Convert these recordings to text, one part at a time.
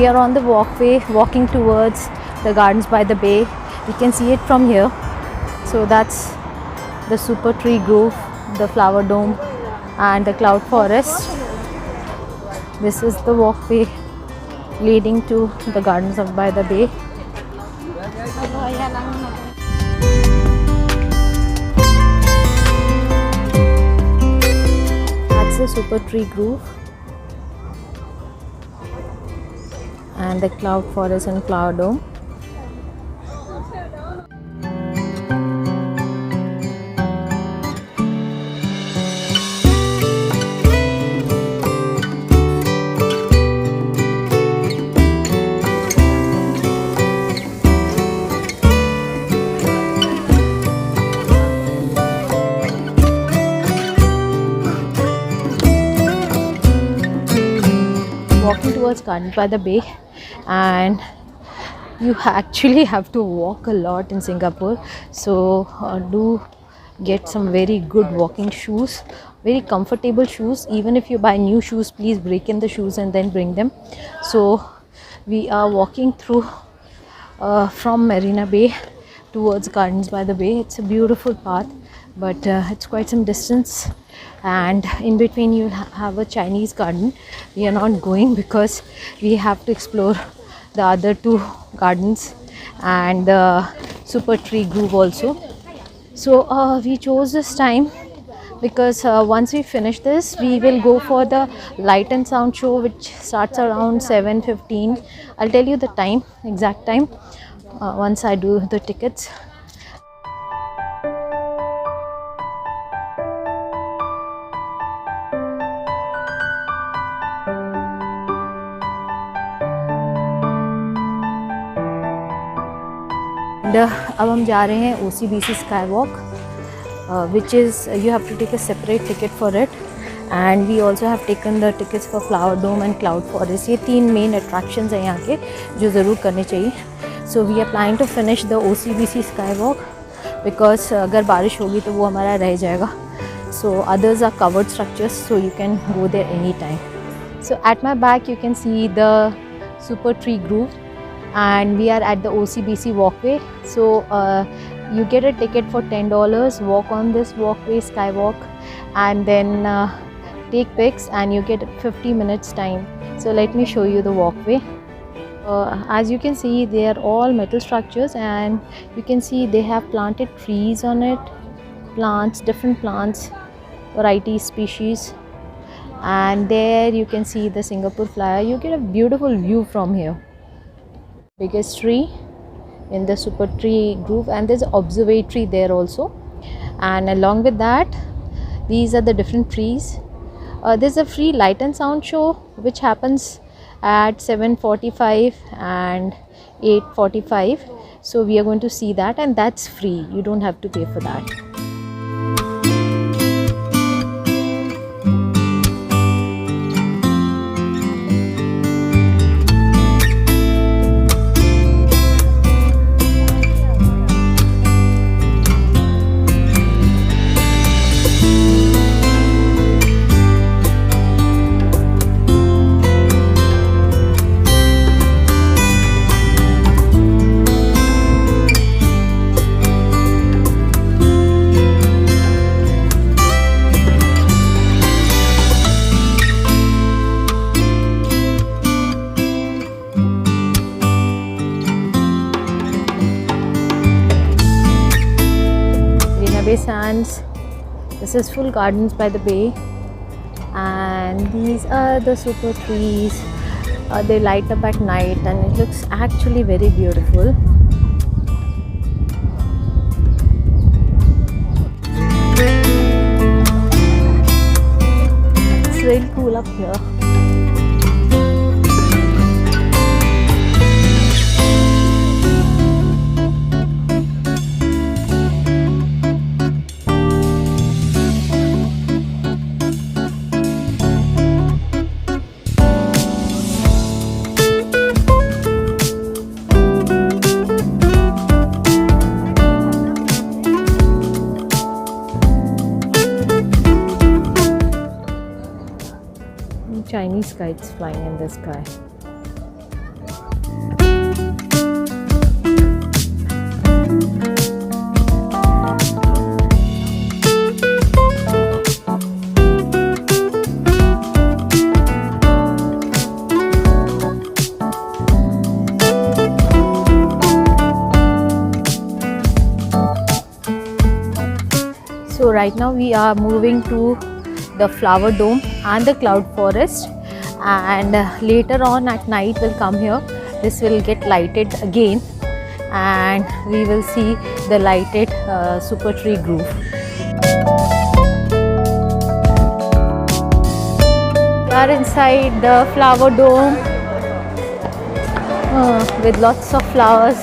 we are on the walkway walking towards the Gardens by the Bay. You can see it from here. So that's the Supertree Groove, the flower dome and the cloud forest. This is the walkway leading to the Gardens by the Bay. That's the Supertree Groove and the cloud forest and flower dome. Walking towards Gardens by the Bay, and you actually have to walk a lot in Singapore, so do get some very good walking shoes, very comfortable shoes. Even if you buy new shoes, please break in the shoes and then bring them. So we are walking through from Marina Bay towards Gardens by the Bay. It's a beautiful path, but it's quite some distance, and in between you have a Chinese garden. We are not going because we have to explore the other two gardens and the Supertree Groove also. So we chose this time because once we finish this, we will go for the light and sound show, which starts around 7:15. I'll tell you the time, exact time, once I do the tickets. अब हम जा रहे हैं OCBC Skywalk, which is you have to take a separate ticket for it, and we also have taken the tickets for Flower Dome and Cloud Forest. ये तीन main attractions हैं यहाँ के जो ज़रूर करने चाहिए. So we are planning to finish the OCBC Skywalk because अगर बारिश होगी तो वो हमारा रह जाएगा. So others are covered structures, so you can go there anytime. So at my back you can see the Supertree Groove, and we are at the OCBC walkway. So you get a ticket for $10, walk on this walkway, skywalk, and then take pics, and you get 50 minutes time. So let me show you the walkway. As you can see, they are all metal structures, and you can see they have planted trees on it, plants, different plants, variety species, and there you can see the Singapore flyer. You get a beautiful view from here. Biggest tree in the Supertree Groove, and there's an observatory there also, and along with that these are the different trees. There's a free light and sound show which happens at 7:45 and 8:45, so we are going to see that, and that's free. You don't have to pay for that. Sands. This is full Gardens by the Bay, and these are the super trees. They light up at night, and it looks actually very beautiful. It's really cool up here. Chinese kites flying in the sky. So right now we are moving to the flower dome and the cloud forest, and later on at night we'll come here. This will get lighted again and we will see the lighted Supertree Groove. We are inside the flower dome with lots of flowers.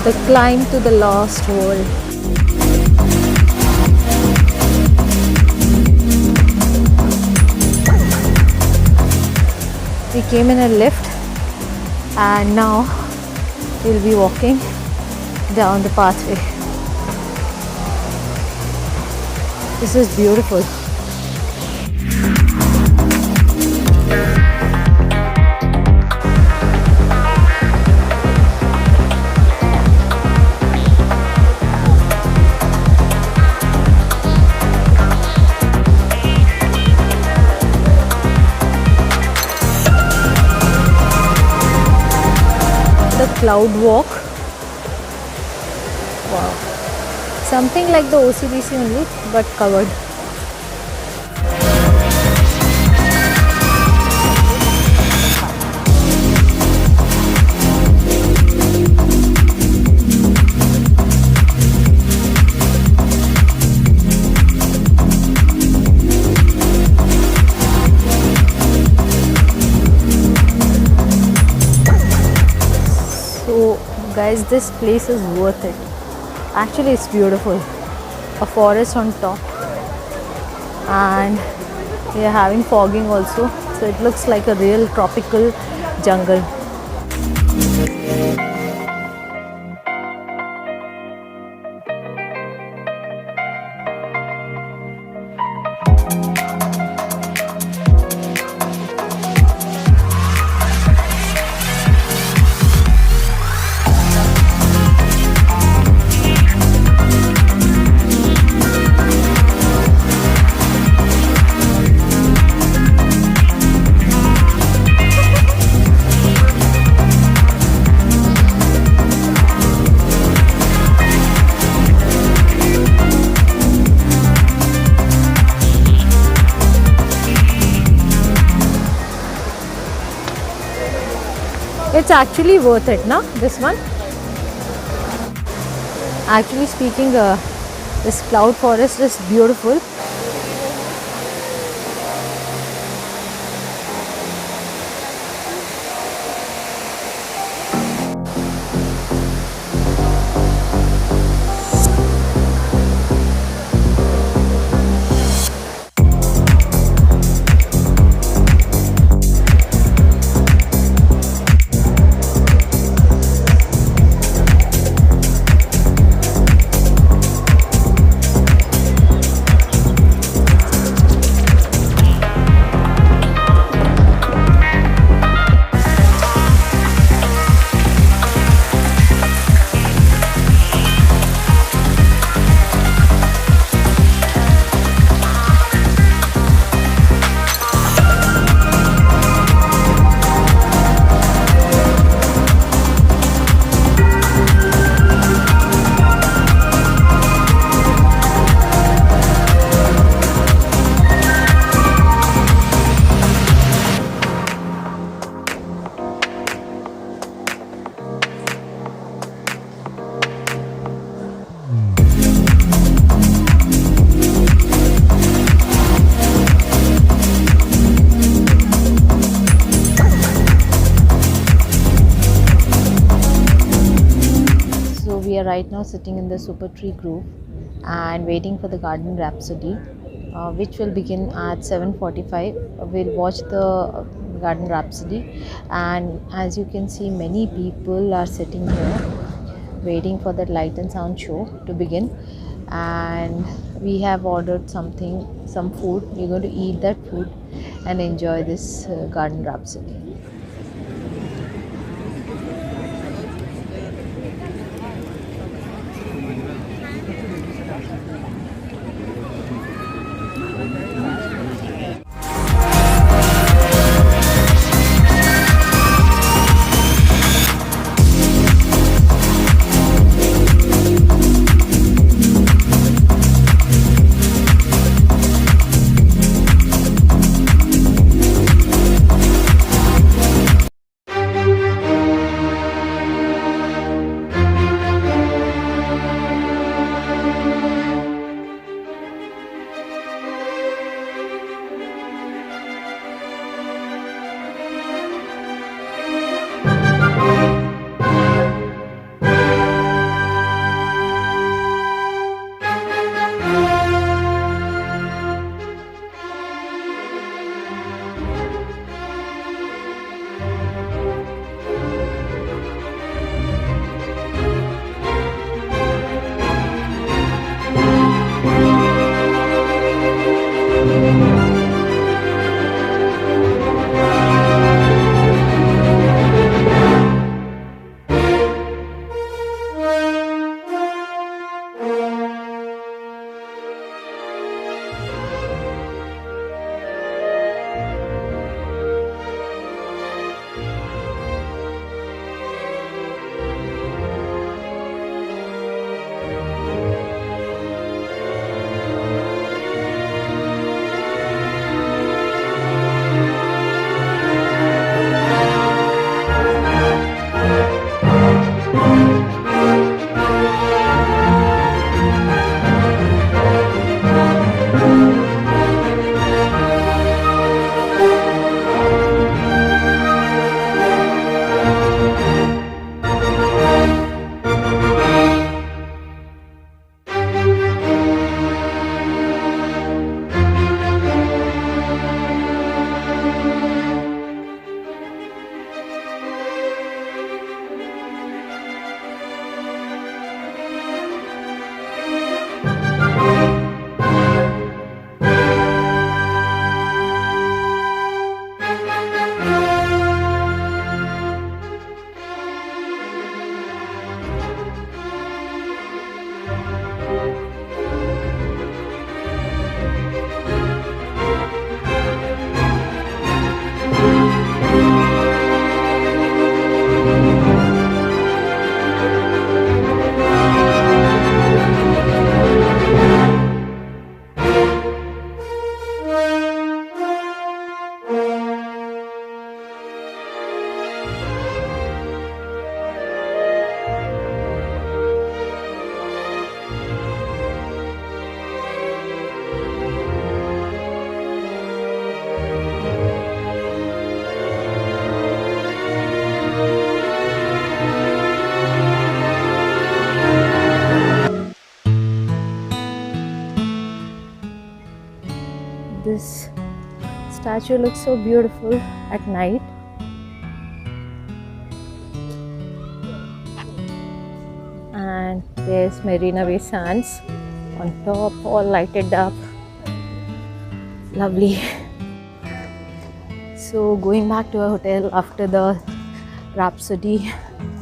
The climb to the lost world. We came in a lift and now we'll be walking down the pathway. This is beautiful. the cloud walk. Wow. Something like the OCBC only, but covered. Guys, this place is worth it. Actually, it's beautiful. A forest on top, and we are having fogging also, so it looks like a real tropical jungle. It's actually worth it, na? This one. Actually speaking, this cloud forest is beautiful. Right now sitting in the Supertree Groove and waiting for the GardenRhapsody, which will begin at 7:45. We'll watch the GardenRhapsody, and as you can see, many people are sitting here waiting for that light and sound show to begin. And we have ordered some food. We're going to eat that food and enjoy this GardenRhapsody. This statue looks so beautiful at night. And there's Marina Bay Sands on top, all lighted up. Lovely. So going back to our hotel after the Rhapsody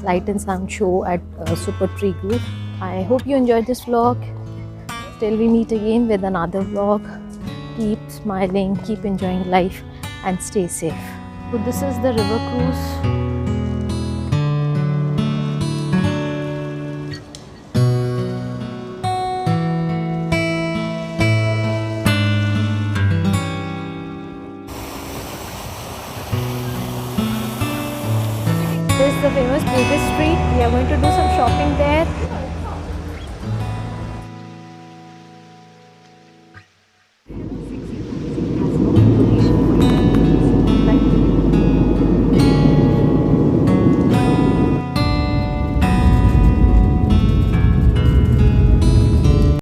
light and sound show at Supertree Groove. I hope you enjoyed this vlog. Till we meet again with another vlog. Keep smiling, keep enjoying life, and stay safe. So this is the river cruise. This is the famous Beauty Street. We are going to do some shopping there.